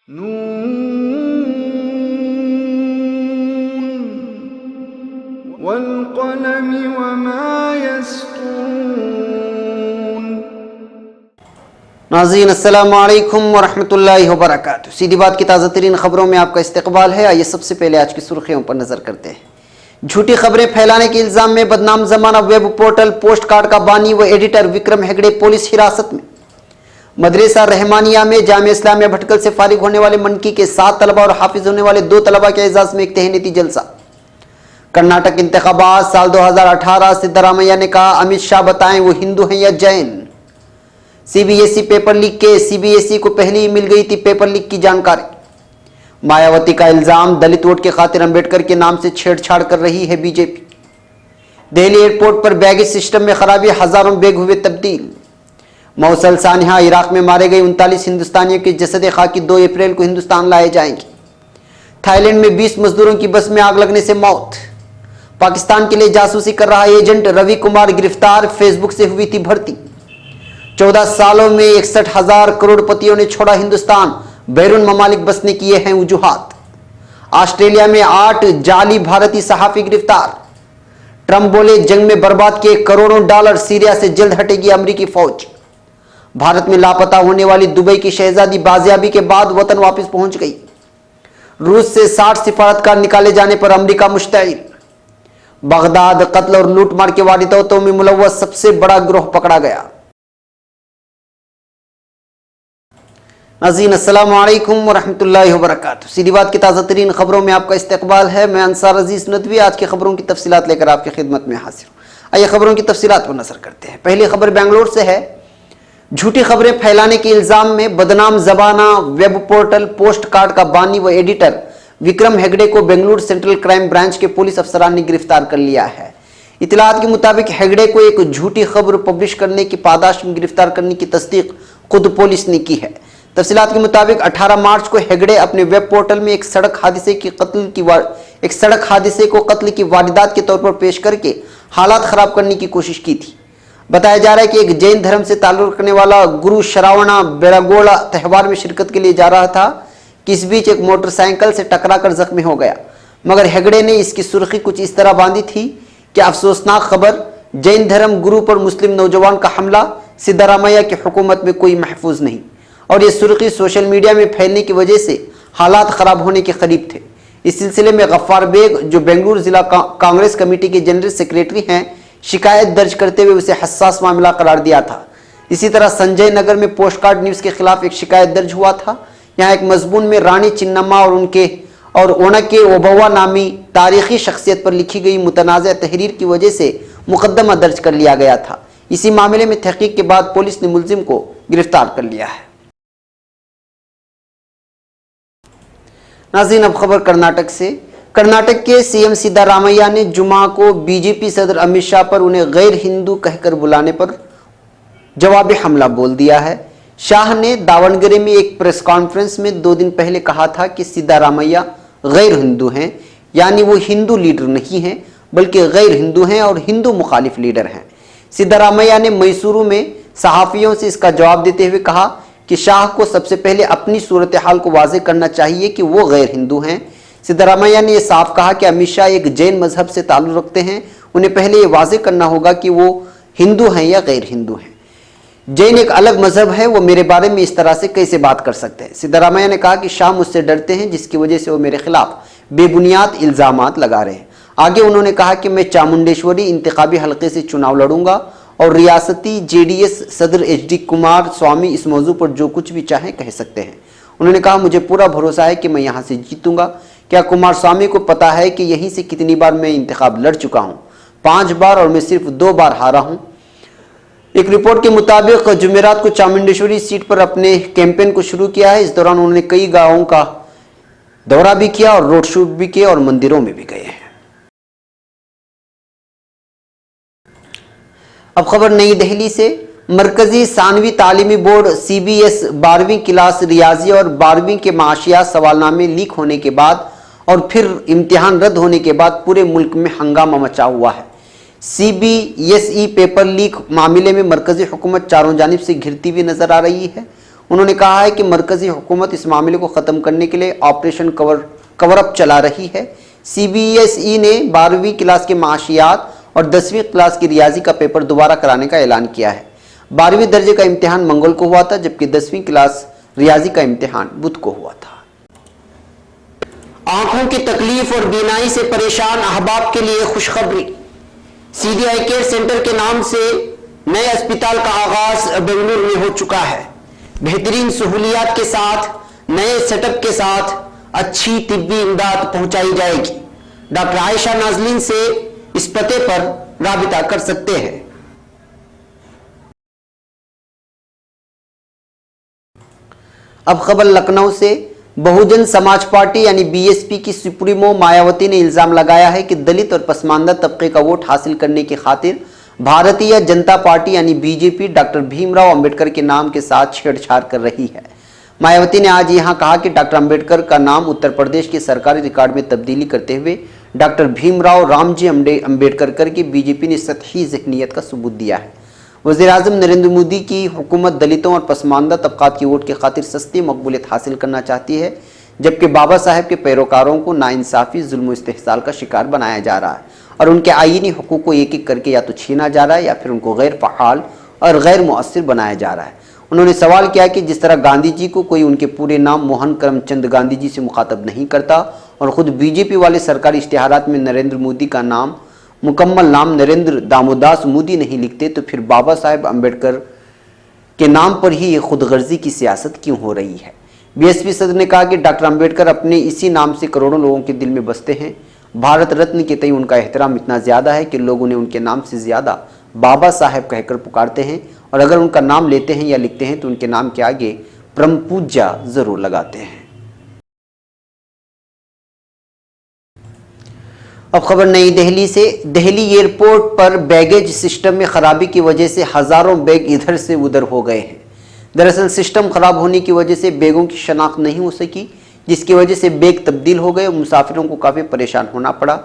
نون والقلم وما يسطرون۔ ناظرین السلام علیکم ورحمۃ اللہ وبرکاتہ۔ سیدھی بات کی تازہ ترین خبروں میں آپ کا استقبال ہے۔ آئیے سب سے پہلے آج کی سرخیوں پر نظر کرتے ہیں۔ جھوٹی خبریں پھیلانے کے الزام میں بدنام زمانہ ویب پورٹل پوسٹ کارڈ کا بانی و ایڈیٹر وکرم ہیگڑے پولیس حراست میں۔ مدرسہ رحمانیہ میں جامعہ اسلامیہ بھٹکل سے فارغ ہونے والے منکی کے 7 طلبہ اور حافظ ہونے والے 2 طلبہ کے اعزاز میں ایک تہنیتی جلسہ۔ کرناٹک انتخابات سال 2018، سدھارمیہ نے کہا امت شاہ بتائیں وہ ہندو ہیں یا جین۔ C B S E paper leak کے سی بی ایس ای کو پہلے ہی مل گئی تھی پیپر لیک کی جانکاری۔ مایاوتی کا الزام دلت ووٹ کی خاطر امبیڈکر کے نام سے چھیڑ چھاڑ کر رہی ہے بی جے پی۔ دہلی ایئرپورٹ پر بیگیج سسٹم میں خرابی، ہزاروں بیگ ہوئے تبدیل۔ موصل سانحہ عراق میں مارے گئے 39 ہندوستانیوں کے جسد خاکی 2 اپریل کو ہندوستان لائے جائیں گے۔ تھائی لینڈ میں 20 مزدوروں کی بس میں آگ لگنے سے موت۔ پاکستان کے لیے جاسوسی کر رہا ایجنٹ روی کمار گرفتار، فیس بک سے ہوئی تھی بھرتی۔ 14 سالوں میں 61,000 کروڑ پتیوں نے چھوڑا ہندوستان، بیرون ممالک بسنے کیے ہیں وجوہات۔ آسٹریلیا میں 8 جعلی بھارتی صحافی گرفتار۔ ٹرمپ بولے جنگ میں برباد کیے کروڑوں ڈالر، سیریا سے جلد ہٹے گی امریکی فوج۔ بھارت میں لاپتہ ہونے والی دبئی کی شہزادی بازیابی کے بعد وطن واپس پہنچ گئی۔ روس سے 60 سفارتکار نکالے جانے پر امریکہ مشتعل۔ بغداد قتل اور لوٹ مار کے وارداتوں میں ملوث سب سے بڑا گروہ پکڑا گیا۔ ناظرین السلام علیکم ورحمۃ اللہ وبرکاتہ۔ سیدھی بات کی تازہ ترین خبروں میں آپ کا استقبال ہے۔ میں انصار عزیز ندوی آج کی خبروں کی تفصیلات لے کر آپ کی خدمت میں حاضر ہوں۔ آئیے خبروں کی تفصیلات پر نظر کرتے ہیں۔ پہلی خبر بنگلور سے ہے۔ جھوٹی خبریں پھیلانے کے الزام میں بدنام زمانہ ویب پورٹل پوسٹ کارڈ کا بانی و ایڈیٹر وکرم ہیگڑے کو بنگلور سینٹرل کرائم برانچ کے پولیس افسران نے گرفتار کر لیا ہے۔ اطلاعات کے مطابق ہیگڑے کو ایک جھوٹی خبر پبلش کرنے کی پاداش میں گرفتار کرنے کی تصدیق خود پولیس نے کی ہے۔ تفصیلات کے مطابق 18 مارچ کو ہیگڑے اپنے ویب پورٹل میں ایک سڑک حادثے کو قتل کی واردات کے طور پر پیش کر کے حالات خراب کرنے کی کوشش کی تھی۔ بتایا جا رہا ہے کہ ایک جین دھرم سے تعلق رکھنے والا گرو شراونا بیراگوڑا تہوار میں شرکت کے لیے جا رہا تھا کہ اس بیچ ایک موٹر سائیکل سے ٹکرا کر زخمی ہو گیا، مگر ہیگڑے نے اس کی سرخی کچھ اس طرح باندھی تھی کہ افسوسناک خبر، جین دھرم گرو پر مسلم نوجوان کا حملہ، سدھارمیہ کی حکومت میں کوئی محفوظ نہیں، اور یہ سرخی سوشل میڈیا میں پھیلنے کی وجہ سے حالات خراب ہونے کے قریب تھے۔ اس سلسلے میں غفار بیگ جو بنگلور ضلع کانگریس کمیٹی کے جنرل سیکریٹری ہیں، شکایت درج کرتے ہوئے اسے حساس معاملہ قرار دیا تھا۔ اسی طرح سنجے نگر میں پوسٹ کارڈ نیوز کے خلاف ایک شکایت درج ہوا تھا۔ یہاں ایک مضمون میں رانی چنما اور اونکے اوبوا نامی تاریخی شخصیت پر لکھی گئی متنازع تحریر کی وجہ سے مقدمہ درج کر لیا گیا تھا۔ اسی معاملے میں تحقیق کے بعد پولیس نے ملزم کو گرفتار کر لیا ہے۔ ناظرین اب خبر کرناٹک سے۔ کرناٹک کے سی ایم سدھارمیہ نے جمعہ کو بی جے پی صدر امت شاہ پر انہیں غیر ہندو کہہ کر بلانے پر جوابی حملہ بول دیا ہے۔ شاہ نے داونگرے میں ایک پریس کانفرنس میں 2 دن پہلے کہا تھا کہ سدھارمیہ غیر ہندو ہیں، یعنی وہ ہندو لیڈر نہیں ہیں بلکہ غیر ہندو ہیں اور ہندو مخالف لیڈر ہیں۔ سدھارمیہ نے میسورو میں صحافیوں سے اس کا جواب دیتے ہوئے کہا کہ شاہ کو سب سے پہلے اپنی صورتحال کو واضح کرنا چاہیے کہ وہ غیر ہندو ہیں۔ سدھارمیہ نے یہ صاف کہا کہ امت شاہ ایک جین مذہب سے تعلق رکھتے ہیں، انہیں پہلے یہ واضح کرنا ہوگا کہ وہ ہندو ہیں یا غیر ہندو ہیں۔ جین ایک الگ مذہب ہے، وہ میرے بارے میں اس طرح سے کیسے بات کر سکتے ہیں؟ سدھارمیہ نے کہا کہ شاہ مجھ سے ڈرتے ہیں جس کی وجہ سے وہ میرے خلاف بے بنیاد الزامات لگا رہے ہیں۔ آگے انہوں نے کہا کہ میں چامنڈیشوری انتخابی حلقے سے چناؤ لڑوں گا اور ریاستی جے ڈی ایس صدر ایچ ڈی کمار سوامی اس موضوع پر جو کچھ بھی چاہیں کہہ سکتے ہیں۔ انہوں نے کہا مجھے پورا بھروسہ ہے کہ میں یہاں سے جیتوں گا۔ کیا کمار سوامی کو پتا ہے کہ یہیں سے کتنی بار میں انتخاب لڑ چکا ہوں؟ 5 بار، اور میں صرف 2 بار ہارا ہوں۔ ایک رپورٹ کے مطابق جمعرات کو چامنڈیشوری سیٹ پر اپنے کیمپین کو شروع کیا ہے۔ اس دوران انہوں نے کئی گاؤں کا دورہ بھی کیا اور روڈ شو بھی کیے اور مندروں میں بھی گئے ہیں۔ اب خبر نئی دہلی سے۔ مرکزی ثانوی تعلیمی بورڈ سی بی ایس 12ویں کلاس ریاضی اور 12ویں کے معاشیات سوال نامے لیک ہونے کے بعد اور پھر امتحان رد ہونے کے بعد پورے ملک میں ہنگامہ مچا ہوا ہے۔ C B S E paper leak معاملے میں مرکزی حکومت چاروں جانب سے گھرتی ہوئی نظر آ رہی ہے۔ उन्होंने कहा है कि मरकजी हुकूमत इस मामले को ख़त्म करने के लिए ऑपरेशन कवर अप चला रही है। CBSE ने 12वीं क्लास के माशियात और 10वीं क्लास की रियाजी का पेपर दोबारा कराने का ऐलान किया है। 12वीं दर्जे का इम्तिहान मंगल को हुआ था, जबकि 10वीं क्लास रियाजी का इम्तिहान बुध को हुआ था। आंखों की तकलीफ और बीनाई से परेशान अहबाब के लिए खुशखबरी। CD आई केयर सेंटर के नाम से नए अस्पताल का आगाज बेंगलुरु में हो चुका है। बेहतरीन सहूलियात के साथ, नए सेटअप के साथ अच्छी तिब्बी इमदाद पहुंचाई जाएगी। डॉक्टर आयशा नाजलीन से इस पते पर राबिता कर सकते हैं। अब खबर लखनऊ से। बहुजन समाज पार्टी यानी BSP की सुप्रीमो मायावती ने इल्जाम लगाया है कि दलित और पसमानदा तबके का वोट हासिल करने की खातिर भारतीय जनता पार्टी यानी BJP डॉक्टर भीमराव अंबेडकर के नाम के साथ छेड़छाड़ कर रही है। मायावती ने आज यहां कहा कि डॉक्टर अंबेडकर का नाम उत्तर प्रदेश के सरकारी रिकॉर्ड में तब्दीली करते हुए डॉक्टर भीमराव रामजी अंबेडकर करके BJP ने सतही ज़हनियत का सबूत दिया है। वज़ीर-ए-आज़म नरेंद्र मोदी की हुकूमत दलितों और पसमानदा तबकात की वोट की खातिर सस्ती मकबूलियत हासिल करना चाहती है, जबकि बाबा साहेब के पैरोकारों को नाइंसाफ़ी, जुल्म और इस्तेहसाल का शिकार बनाया जा रहा है और उनके आईनी हुकूक को एक एक करके या तो छीना जा रहा है या फिर उनको गैर फ़आल और गैर मुअस्सिर बनाया जा रहा है। उन्होंने सवाल किया कि जिस तरह गांधी जी को कोई उनके पूरे नाम मोहन करमचंद गांधी जी से मुखातब नहीं करता और ख़ुद BJP वाले सरकारी इश्तिहारात में नरेंद्र मोदी का नाम मुकम्मल नाम नरेंद्र दामोदास मोदी नहीं लिखते, तो फिर बाबा साहेब अंबेडकर के नाम पर ही ये खुदगर्जी की सियासत क्यों हो रही है। BSP सदर ने कहा कि डॉक्टर अंबेडकर अपने इसी नाम से करोड़ों लोगों के दिल में बसते हैं। भारत रत्न के तई उनका एहतराम इतना ज़्यादा है कि लोग उन्हें उनके नाम से ज़्यादा बाबा साहेब कहकर पुकारते हैं और अगर उनका नाम लेते हैं या लिखते हैं तो उनके नाम के आगे परम पूज्या ज़रूर लगाते हैं। अब खबर नई दिल्ली से। दिल्ली एयरपोर्ट पर बैगेज सिस्टम में खराबी की वजह से हज़ारों बैग इधर से उधर हो गए हैं। दरअसल सिस्टम खराब होने की वजह से बैगों की शनाख्त नहीं हो सकी, जिसकी वजह से बैग तब्दील हो गए और मुसाफिरों को काफ़ी परेशान होना पड़ा।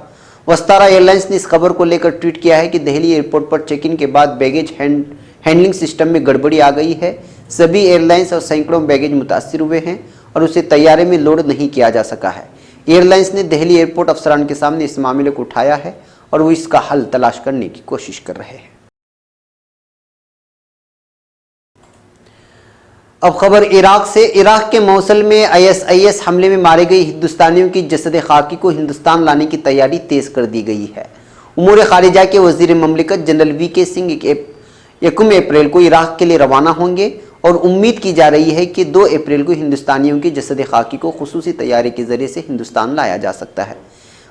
वस्तारा एयरलाइंस ने इस खबर को लेकर ट्वीट किया है कि दिल्ली एयरपोर्ट पर चेक इन के बाद बैगेज हैंडलिंग सिस्टम में गड़बड़ी आ गई है। सभी एयरलाइंस और सैकड़ों बैगेज मुतासिर हुए हैं और उसे तैयारे में लोड नहीं किया जा सका है। एयरलाइंस ने दिल्ली एयरपोर्ट अफसरान के सामने इस मामले को उठाया है और वो इसका हल तलाश करने की कोशिश कर रहे हैं। अब खबर इराक से। इराक के मौसल में ISIS हमले में मारे गए हिंदुस्तानियों की जसद खाकी को हिंदुस्तान लाने की तैयारी तेज कर दी गई है। उमूर खारिजा के वजीर ममलिकत जनरल VK सिंह 1 अप्रैल को इराक के लिए रवाना होंगे और उम्मीद की जा रही है कि 2 अप्रैल को हिंदुस्तानियों की जसद खाकी को खुसूसी तैयारी के जरिए से हिंदुस्तान लाया जा सकता है।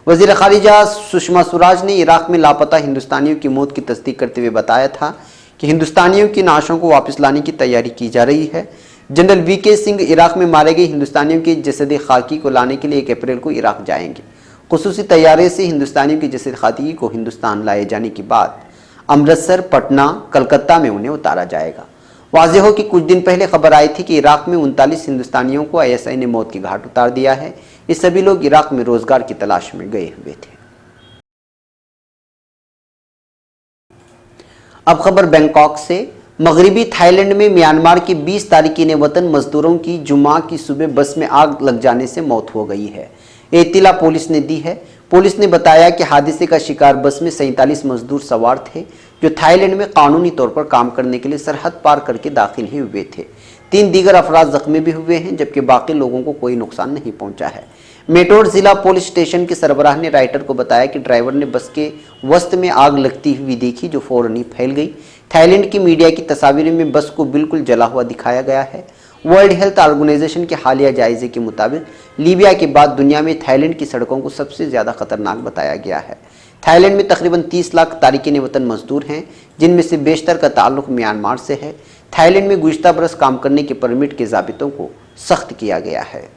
वजीर खारिजा सुषमा स्वराज ने इराक में लापता हिंदुस्तानियों की मौत की तस्दीक करते हुए बताया था कि हिंदुस्तानियों की नाशों को वापस लाने की तैयारी की जा रही है। जनरल VK सिंह इराक में मारे गए हिंदुस्तानियों की जसद खाकी को लाने के लिए 1 अप्रैल को इराक जाएंगे। खुसूसी तैयारी से हिंदुस्तानियों की जसद खाकी को हिंदुस्तान लाए जाने के बाद अमृतसर, पटना, कलकत्ता में उन्हें उतारा जाएगा। वाज़ेह हो कि कुछ दिन पहले खबर आई थी कि इराक में 39 हिंदुस्तानियों को ISI ने मौत की घाट उतार दिया है। ये सभी लोग इराक में रोजगार की तलाश में गए हुए थे। अब खबर बैंकॉक से। मगरबी थाईलैंड में म्यांमार के 20 तारकीन वतन मजदूरों की जुमा की सुबह बस में आग लग जाने से मौत हो गई है। इत्तला पुलिस ने दी है। पुलिस ने बताया कि हादसे का शिकार बस में 47 मजदूर सवार थे जो थाईलैंड में कानूनी तौर पर काम करने के लिए सरहद पार करके दाखिल ही हुए थे। 3 दीगर अफराद जख्मी भी हुए हैं, जबकि बाकी लोगों को कोई नुकसान नहीं पहुंचा है। मेटोर जिला पुलिस स्टेशन के सरबराह ने राइटर को बताया कि ड्राइवर ने बस के वस्त में आग लगती हुई देखी जो फौरन ही फैल गई। थाईलैंड की मीडिया की तस्वीरों में बस को बिल्कुल जला हुआ दिखाया गया है। वर्ल्ड हेल्थ ऑर्गेनाइजेशन के हालिया जायजे के मुताबिक लीबिया के बाद दुनिया में थाईलैंड की सड़कों को सबसे ज़्यादा खतरनाक बताया गया है। थाईलैंड में तकरीबन 30 लाख तारकीन वतन मजदूर हैं, जिनमें से बेशतर का ताल्लुक म्यांमार से है। थाईलैंड में गुज़िश्ता बरस काम करने के परमिट के ज़ाबितों को सख्त किया गया है।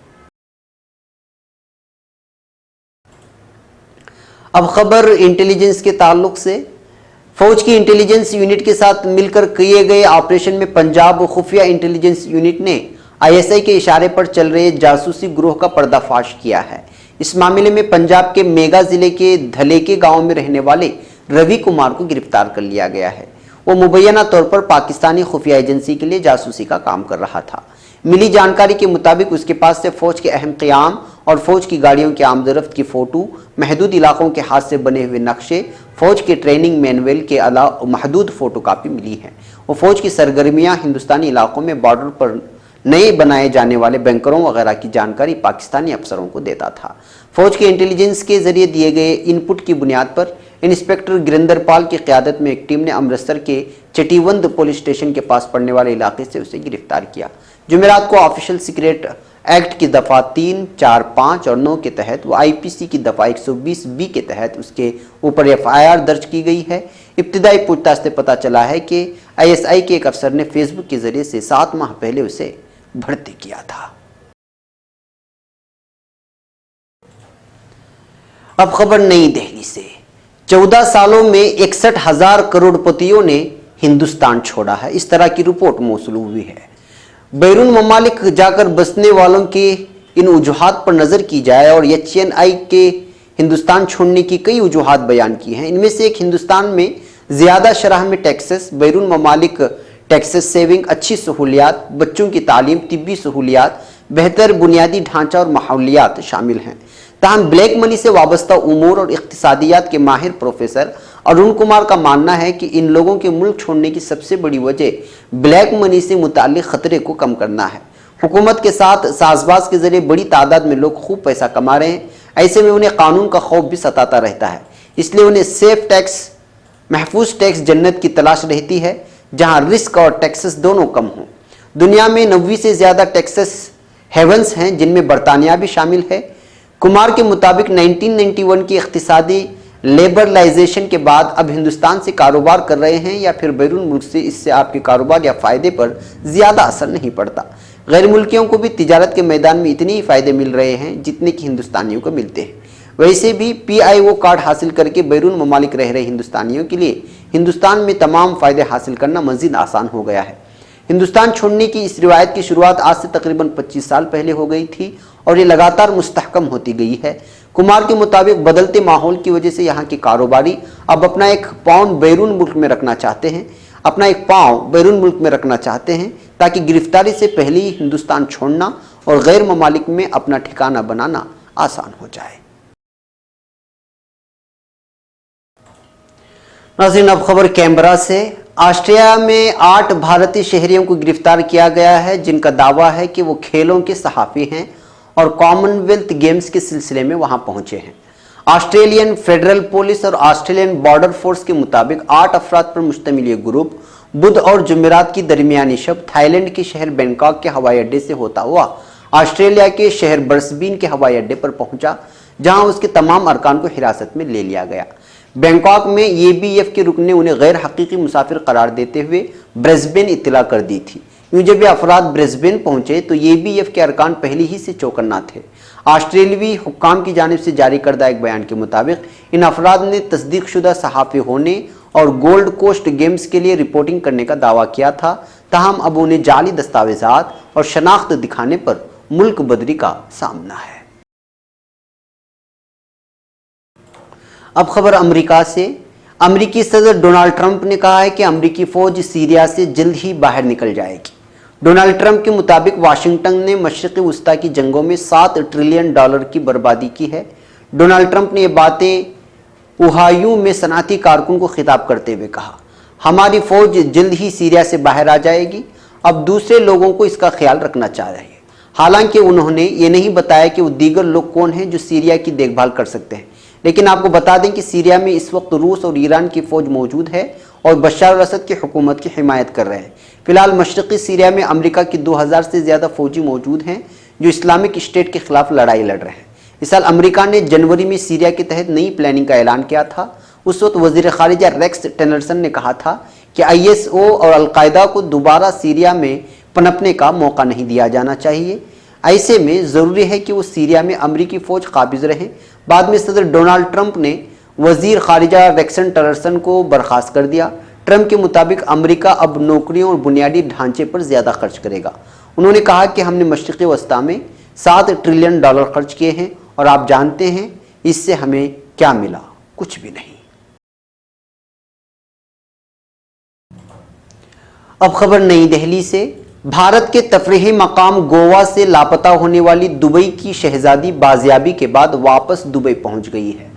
अब खबर इंटेलिजेंस के ताल्लुक से। फौज की इंटेलिजेंस यूनिट के साथ मिलकर किए गए ऑपरेशन में पंजाब खुफिया इंटेलिजेंस यूनिट ने ISI के इशारे पर चल रहे जासूसी ग्रोह का पर्दाफाश किया है। इस मामले में पंजाब के मेगा जिले के धलेके गांव में रहने वाले रवि कुमार को गिरफ्तार कर लिया गया है। वो मुबैना तौर पर पाकिस्तानी खुफिया एजेंसी के लिए जासूसी का काम कर रहा था। मिली जानकारी के मुताबिक उसके पास से फौज के अहम क़याम और फौज की गाड़ियों की आमदरफ्त की फ़ोटो, महदूद इलाकों के हाथ से बने हुए नक्शे, फौज के ट्रेनिंग मैनुअल के अलावा महदूद फ़ोटो कापी मिली है। वो फौज की सरगर्मियाँ हिंदुस्तानी इलाकों में बॉर्डर पर नए बनाए जाने वाले बैंकरों वगैरह की जानकारी पाकिस्तानी अफसरों को देता था। फौज के इंटेलिजेंस के जरिए दिए गए इनपुट की बुनियाद पर इंस्पेक्टर गिरिंदर पाल की क़यादत में एक टीम ने अमृतसर के चटीवंद पुलिस स्टेशन के पास पड़ने वाले इलाके से उसे गिरफ्तार किया। जुमेरात को ऑफिशियल सीक्रेट एक्ट की दफ़ा 3, 4, 5 और 9 के तहत व IPC की दफ़ा 120B के तहत उसके ऊपर FIR दर्ज की गई है। इब्तिदाई पूछताछ से पता चला है कि ISI के एक अफसर ने फेसबुक के जरिए से 7 माह पहले उसे भर्ती किया था। अब खबर नई दिल्ली से। 14 सालों में 61,000 करोड़पतियों ने हिंदुस्तान छोड़ा है, इस तरह की रिपोर्ट मौसूल हुई है। बैरून ममालिक जाकर बसने वालों के इन वजूहात पर नज़र की जाए और HNI के हिंदुस्तान छोड़ने की कई वजूहात बयान की हैं। इनमें से एक हिंदुस्तान में ज़्यादा शरह में टैक्सेस, बैरून ममालिक टैक्सेस सेविंग, अच्छी सहूलियात, बच्चों की तालीम, तिब्बी सहूलियात, बेहतर बुनियादी ढांचा और माहौलियात शामिल हैं। ताहम ब्लैक मनी से वाबस्ता उमूर और इक्तिसादियात के माहिर प्रोफेसर अरुण कुमार का मानना है कि इन लोगों के मुल्क छोड़ने की सबसे बड़ी वजह ब्लैक मनी से मुताल्लिक खतरे को कम करना है। हुकूमत के साथ साजबाज के जरिए बड़ी तादाद में लोग खूब पैसा कमा रहे हैं, ऐसे में उन्हें कानून का खौफ भी सताता रहता है। इसलिए उन्हें सेफ टैक्स, महफूज टैक्स जन्नत की तलाश रहती है जहां रिस्क और टैक्सेस दोनों कम हों। दुनिया में 90 से ज़्यादा टैक्सेस हेवन्स हैं जिनमें बरतानिया भी शामिल है। कुमार के मुताबिक 1991 की इख्तिसादी लेबरलाइजेशन के बाद अब हिंदुस्तान से कारोबार कर रहे हैं या फिर बैरून मुल्क से, इससे आपके कारोबार या फ़ायदे पर ज़्यादा असर नहीं पड़ता। गैर मुल्कियों को भी तिजारत के मैदान में इतने ही फ़ायदे मिल रहे हैं जितने कि हिंदुस्तानियों को मिलते हैं। वैसे भी PIO कार्ड हासिल करके बैरून ममालिक रह रहे हिंदुस्तानियों के लिए हिंदुस्तान में तमाम फ़ायदे हासिल करना मज़ीद आसान हो गया है। हिंदुस्तान छोड़ने की इस रिवायत की शुरुआत आज से तकरीबन 25 साल पहले हो गई थी और ये लगातार मुस्तहकम होती गई है। कुमार के मुताबिक बदलते माहौल की वजह से यहाँ के कारोबारी अब अपना एक पाँव बैरून मुल्क में रखना चाहते हैं ताकि गिरफ्तारी से पहले ही हिंदुस्तान छोड़ना और गैर ममालिक में अपना ठिकाना बनाना आसान हो जाए। नाज़रीन, अब खबर कैनबरा से। ऑस्ट्रेलिया में 8 भारतीय शहरियों को गिरफ्तार किया गया है जिनका दावा है कि वो खेलों के सहाफ़ी हैं और कॉमनवेल्थ गेम्स के सिलसिले में वहां पहुंचे हैं। ऑस्ट्रेलियन फेडरल पुलिस और ऑस्ट्रेलियन बॉर्डर फोर्स के मुताबिक 8 अफराद पर मुश्तमिल ये ग्रुप बुध और जुमेरात की दरमियानी शब थाईलैंड के शहर बैंकॉक के हवाई अड्डे से होता हुआ ऑस्ट्रेलिया के शहर ब्रिस्बेन के हवाई अड्डे पर पहुंचा, जहां उसके तमाम अरकान को हिरासत में ले लिया गया। बैंकॉक में ABF के रुकन ने उन्हें गैर हकीकी मुसाफिर करार देते हुए ब्रिस्बेन इत्तला कर दी थी। यूं जब ये अफराद ब्रिस्बेन पहुंचे तो ABF के अरकान पहले ही से चौकन्ना थे। ऑस्ट्रेलियावी हुक्काम की जानिब से जारी करदा एक बयान के मुताबिक इन अफराद ने तस्दीक शुदा सहाफ़ी होने और गोल्ड कोस्ट गेम्स के लिए रिपोर्टिंग करने का दावा किया था, ताहम अब उन्हें जाली दस्तावेजात और शनाख्त दिखाने पर मुल्क बदरी का सामना है। अब खबर अमेरिका से। अमेरिकी सदर डोनाल्ड ट्रंप ने कहा है कि अमेरिकी फौज सीरिया से जल्द ही बाहर निकल जाएगी। डोनाल्ड ट्रंप के मुताबिक वाशिंगटन ने मशरिक़ी वस्ता की जंगों में $7 ट्रिलियन की बर्बादी की है। डोनाल्ड ट्रंप ने ये बातें ओहायो में सनअती कारकुन को खिताब करते हुए कहा, हमारी फौज जल्द ही सीरिया से बाहर आ जाएगी, अब दूसरे लोगों को इसका ख्याल रखना चाह रहे हैं। हालांकि उन्होंने ये नहीं बताया कि वो दीगर लोग कौन हैं जो सीरिया की देखभाल कर सकते हैं, लेकिन आपको बता दें कि सीरिया में इस वक्त रूस और ईरान की फौज मौजूद है और बशर अल-असद की हुकूमत की हिमायत कर रहे हैं। फिलहाल मशरक़ी सीरिया में अमेरिका की 2000 से ज़्यादा फौजी मौजूद हैं जो इस्लामिक स्टेट के खिलाफ लड़ाई लड़ रहे हैं। इस साल अमेरिका ने जनवरी में सीरिया के तहत नई प्लानिंग का ऐलान किया था। उस वक्त वज़ीर ख़ारिजा रेक्स टिलरसन ने कहा था कि ISO और अलकायदा को दोबारा सीरिया में पनपने का मौका नहीं दिया जाना चाहिए। ऐसे में ज़रूरी है कि वो सीरिया में अमेरिकी फ़ौज काबिज रहे। बाद में सदर डोनाल्ड ट्रंप ने वज़ीर ख़ारिजा रेक्स टिलरसन को बर्खास्त कर दिया। ट्रंप के मुताबिक अमेरिका अब नौकरियों और बुनियादी ढांचे पर ज़्यादा खर्च करेगा। उन्होंने कहा कि हमने मशरिक़ी वस्ता में $7 ट्रिलियन खर्च किए हैं और आप जानते हैं इससे हमें क्या मिला, कुछ भी नहीं। अब खबर नई दिल्ली से। भारत के तफरीही मकाम गोवा से लापता होने वाली दुबई की शहजादी बाजियाबी के बाद वापस दुबई पहुंच गई है।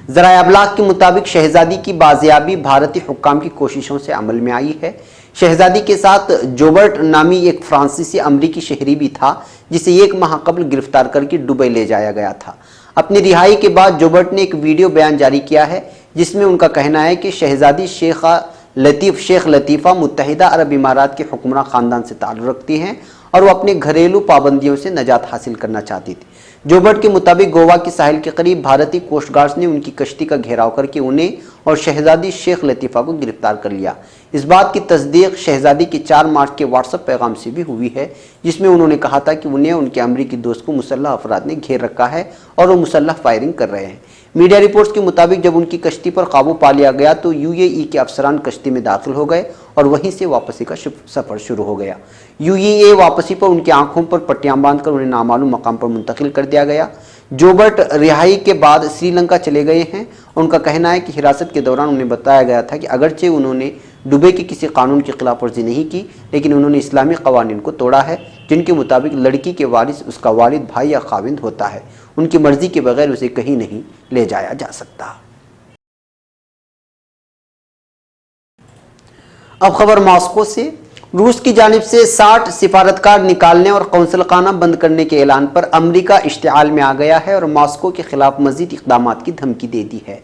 ज़राए अबलाग के मुताबिक शहजादी की बाजियाबी भारतीय हुक्काम की कोशिशों से अमल में आई है। शहजादी के साथ जोबर्ट नामी एक फ्रांसीसी अमरीकी शहरी भी था, जिसे 1 माह कबल गिरफ्तार करके दुबई ले जाया गया था। अपनी रिहाई के बाद जोबर्ट ने एक वीडियो बयान जारी किया है, जिसमें उनका कहना है कि शहजादी शेख लतीफ़ा मुत्तहिदा अरब इमारात के हुक्मरान ख़ानदान से ताल्लुक़ रखती हैं और वो अपने घरेलू पाबंदियों से नजात हासिल करना चाहती थी। जोबर्ट के मुताबिक गोवा के साहिल के करीब भारतीय कोस्ट गार्ड ने उनकी कश्ती का घेराव करके उन्हें और शहजादी शेख लतीफ़ा को गिरफ्तार कर लिया। इस बात की तस्दीक शहजादी के 4 मार्च के व्हाट्सएप पैगाम से भी हुई है, जिसमें उन्होंने कहा था कि उन्हें उनके अमरीकी दोस्त को मुसल्लह अफराद ने घेर रखा है और वो मुसल्लह फायरिंग कर रहे हैं। मीडिया रिपोर्ट्स के मुताबिक जब उनकी कश्ती पर काबू पा लिया गया तो यूएई के अफसरान कश्ती में दाखिल हो गए और वहीं से वापसी का सफ़र शुरू हो गया। यूएई वापसी पर उनकी आंखों पर पट्टियां बांधकर उन्हें नामालूम मकाम पर मुंतकिल कर दिया गया। जोबर्ट रिहाई के बाद श्रीलंका चले गए हैं। उनका कहना है कि हिरासत के दौरान उन्हें बताया गया था कि अगरचे उन्होंने दुबई के किसी कानून की खिलाफ वर्जी नहीं की, लेकिन उन्होंने इस्लामी कवानीन को तोड़ा है, जिनके मुताबिक लड़की के वारिस उसका वालिद, भाई या खाविंद होता है। उनकी मर्जी के बगैर उसे कहीं नहीं ले जाया जा सकता। अब खबर मॉस्को से। रूस की जानिब से 60 सिफारतकार निकालने और कौंसलखाना बंद करने के ऐलान पर अमरीका इश्तिआल में आ गया है और मॉस्को के खिलाफ मजीद इक़दामात की धमकी दे दी है।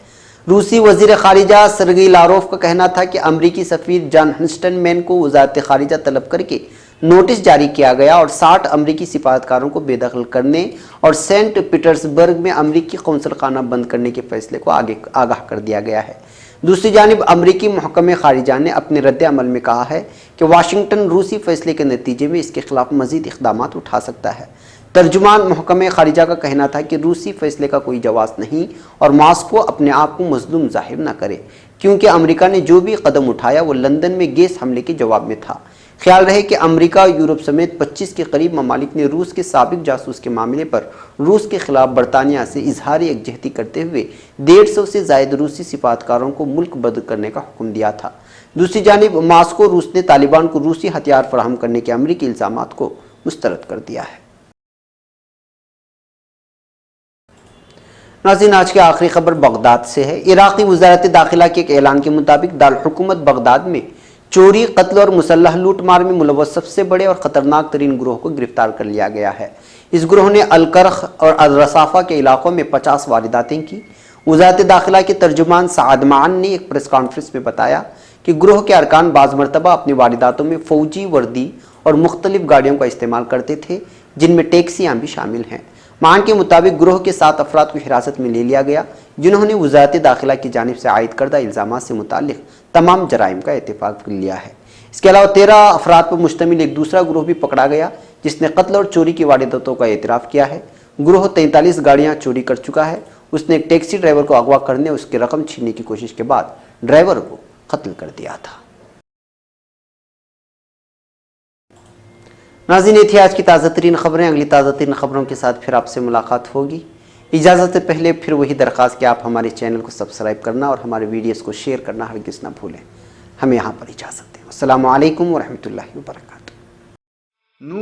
रूसी वज़ीर ख़ारिजा सरगेई लारोव का कहना था कि अमरीकी सफ़ीर जॉन हंस्टन मैन को वज़ारत ख़ारिजा तलब करके नोटिस जारी किया गया और 60 अमरीकी सिफारतकारों को बेदखल करने और सेंट पीटर्सबर्ग में अमरीकी कौंसलखाना बंद करने के फैसले को आगाह कर दिया गया है। दूसरी जानिब अमरीकी महकमे ख़ारिजा ने अपने रद्द अमल में कहा है कि वाशिंगटन रूसी फैसले के नतीजे में इसके खिलाफ मज़ीद इक़दामात उठा सकता है। तर्जुमान महकमे ख़ारिजा का कहना था कि रूसी फैसले का कोई जवाब नहीं और मॉस्को अपने आप को मज़लूम ज़ाहिर न करे, क्योंकि अमेरिका ने जो भी कदम उठाया वो लंदन में गैस हमले के जवाब में था। ख्याल रहे कि अमेरिका, यूरोप समेत 25 के करीब ममालिक ने रूस के साबिक जासूस के मामले पर रूस के खिलाफ बरतानिया से इजहार यकजहती करते हुए 150 से ज़ायद रूसी सिफारतकारों को मुल्क बदल करने का हुक्म दिया था। दूसरी जानिब मॉस्को रूस ने तालिबान को रूसी हथियार फराहम करने के अमरीकी इल्ज़ामात को मुस्तरद कर दिया है। नाज़रीन, आज की आखिरी खबर बगदाद से है। इराक़ी वज़ारत दाखिला के एक ऐलान के मुताबिक दारुल-हुकूमत बगदाद में चोरी, कत्ल और मुसल्लह लूटमार में मुलव्वस सबसे बड़े और ख़तरनाक तरीन ग्रोह को गिरफ्तार कर लिया गया है। इस ग्रोह ने अलकरख और अल-रसाफ़ा के इलाकों में 50 वारदातें की। वज़ारत दाखिला के तर्जुमान साद मान ने एक प्रेस कॉन्फ्रेंस में बताया कि ग्रोह के अरकान बाज़ मरतबा अपनी वारदातों में फ़ौजी वर्दी और मुख्तलिफ गाड़ियों का इस्तेमाल करते थे, जिनमें टैक्सियाँ भी शामिल हैं। मान के मुताबिक ग्रोह के 7 अफराद को हिरासत में ले लिया गया, जिन्होंने वज़ारत दाखिला की जानिब से आयद करदा इल्ज़ामात से मुताल्लिक़ तमाम जराइम का एतफ़ाक़ कर लिया है। इसके अलावा 13 अफराद पर मुश्तमिल एक दूसरा ग्रोह भी पकड़ा गया, जिसने कत्ल और चोरी की वारदातों का एतराफ़ किया है। ग्रोह 43 गाड़ियाँ चोरी कर चुका है। उसने एक टैक्सी ड्राइवर को अगवा करने और उसकी रकम छीनने की कोशिश के बाद ड्राइवर को कत्ल कर दिया था। नाज़रीन, ये थी आज की ताज़ा तरीन खबरें। अगली ताज़ा तरीन खबरों के साथ फिर आपसे मुलाकात होगी। इजाज़त से पहले फिर वही दरख्वास्त कि आप हमारे चैनल को सब्सक्राइब करना और हमारे वीडियोस को शेयर करना हरगिज़ ना भूलें। हमें यहाँ पर इजाज़त दें। अस्सलामु अलैकुम व रहमतुल्लाहि व बरकातुहू।